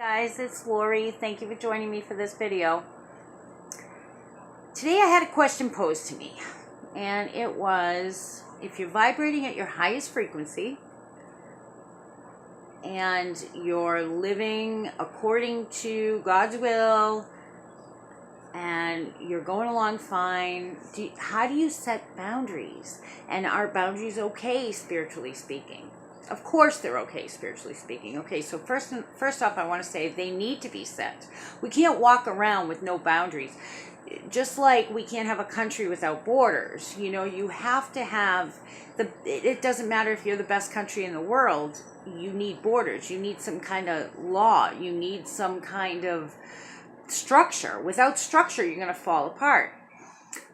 Guys, it's Lori. Thank you for joining me for this video. Today I had a question posed to me, and it was, if you're vibrating at your highest frequency and you're living according to God's will and you're going along fine, how do you set boundaries? And are boundaries okay, spiritually speaking? Of course they're okay, spiritually speaking. Okay, so first off, I want to say they need to be set. We can't walk around with no boundaries. Just like we can't have a country without borders. You know, you have to have it doesn't matter if you're the best country in the world, you need borders. You need some kind of law. You need some kind of structure. Without structure, you're going to fall apart.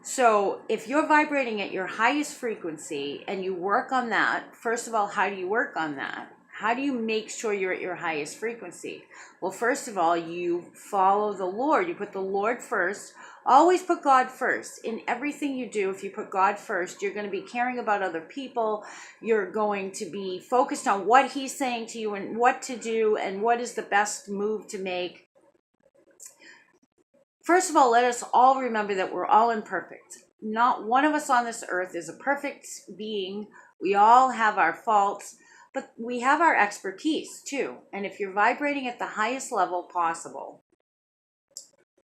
So if you're vibrating at your highest frequency and you work on that, first of all, how do you work on that? How do you make sure you're at your highest frequency? Well, first of all, you follow the Lord. You put the Lord first. Always put God first. In everything you do, if you put God first, you're going to be caring about other people. You're going to be focused on what He's saying to you and what to do and what is the best move to make. First of all, let us all remember that we're all imperfect. Not one of us on this earth is a perfect being. We all have our faults, but we have our expertise too. And if you're vibrating at the highest level possible,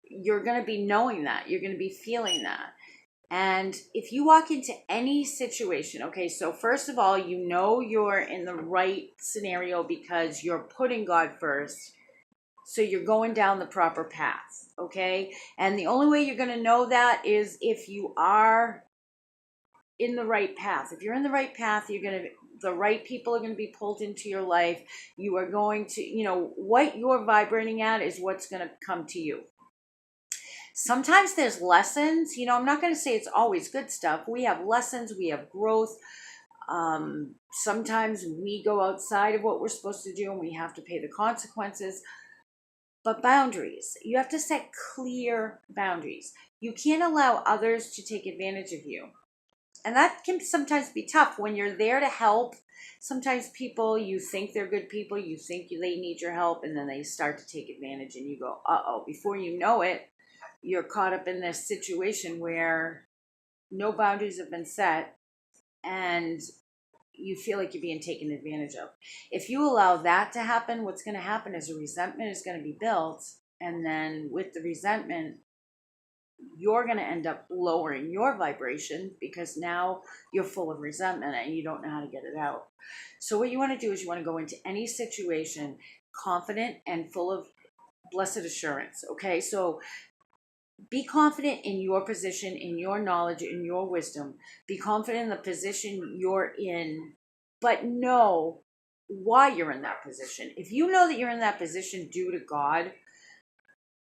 you're going to be knowing that. You're going to be feeling that. And if you walk into any situation, okay, so first of all, you know you're in the right scenario because you're putting God first. So you're going down the proper path, okay? And the only way you're going to know that is if you are in the right path. If you're in the right path, the right people are going to be pulled into your life. You are going to, what you're vibrating at is what's going to come to you. Sometimes there's lessons. I'm not going to say it's always good stuff. We have lessons. We have growth. Sometimes we go outside of what we're supposed to do and we have to pay the consequences. But boundaries, you have to set clear boundaries. You can't allow others to take advantage of you. And that can sometimes be tough when you're there to help. Sometimes people, you think they're good people, you think they need your help, and then they start to take advantage and you go, uh-oh. Before you know it, you're caught up in this situation where no boundaries have been set and you feel like you're being taken advantage of. If you allow that to happen, what's going to happen is a resentment is going to be built. And then with the resentment, you're going to end up lowering your vibration because now you're full of resentment and you don't know how to get it out. So what you want to do is you want to go into any situation confident and full of blessed assurance. Okay, so be confident in your position, in your knowledge, in your wisdom. Be confident in the position you're in, but know why you're in that position. If you know that you're in that position due to God,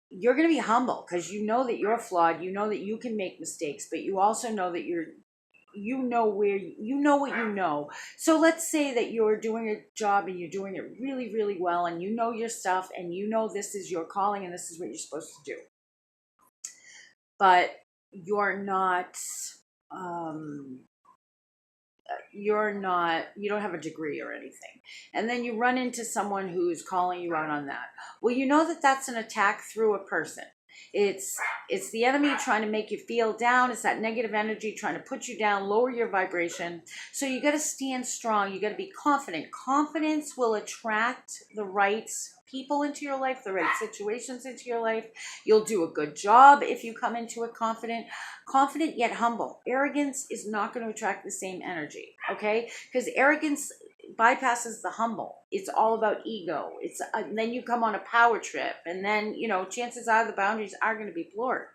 you're going to be humble because you know that you're flawed. You know that you can make mistakes, but you also know that you know what you know. So let's say that you're doing a job and you're doing it really, really well, and you know your stuff, and you know this is your calling and this is what you're supposed to do. But you don't have a degree or anything. And then you run into someone who's calling you out on that. Well, you know that that's an attack through a person. It's the enemy trying to make you feel down. It's that negative energy trying to put you down, lower your vibration. So you got to stand strong. You got to be confident. Confidence will attract the right people into your life, the right situations into your life. You'll do a good job if you come into it confident yet humble. Arrogance is not going to attract the same energy, okay? Because arrogance bypasses the humble. It's all about ego. Then you come on a power trip, and then chances are the boundaries are going to be blurred.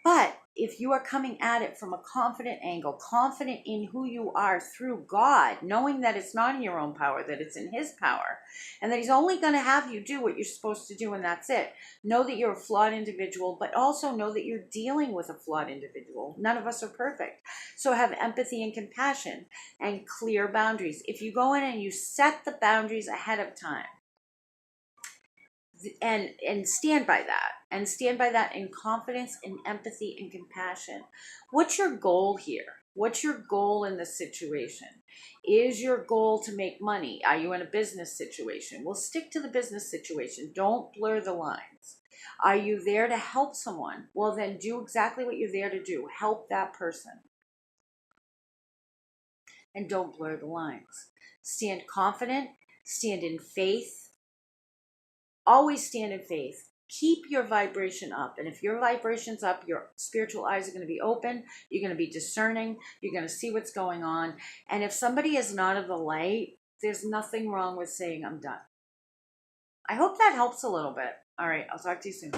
But if you are coming at it from a confident angle, confident in who you are through God, knowing that it's not in your own power, that it's in His power, and that He's only going to have you do what you're supposed to do, and that's it. Know that you're a flawed individual, but also know that you're dealing with a flawed individual. None of us are perfect. So have empathy and compassion and clear boundaries. If you go in and you set the boundaries ahead of time, and stand by that in confidence and empathy and compassion. What's your goal here? What's your goal in the situation? Is your goal to make money? Are you in a business situation? Well, stick to the business situation. Don't blur the lines. Are you there to help someone? Well, then do exactly what you're there to do. Help that person. And don't blur the lines. Stand confident, stand in faith. Always stand in faith. Keep your vibration up. And if your vibration's up, your spiritual eyes are going to be open. You're going to be discerning. You're going to see what's going on. And if somebody is not of the light, there's nothing wrong with saying, I'm done. I hope that helps a little bit. All right, I'll talk to you soon.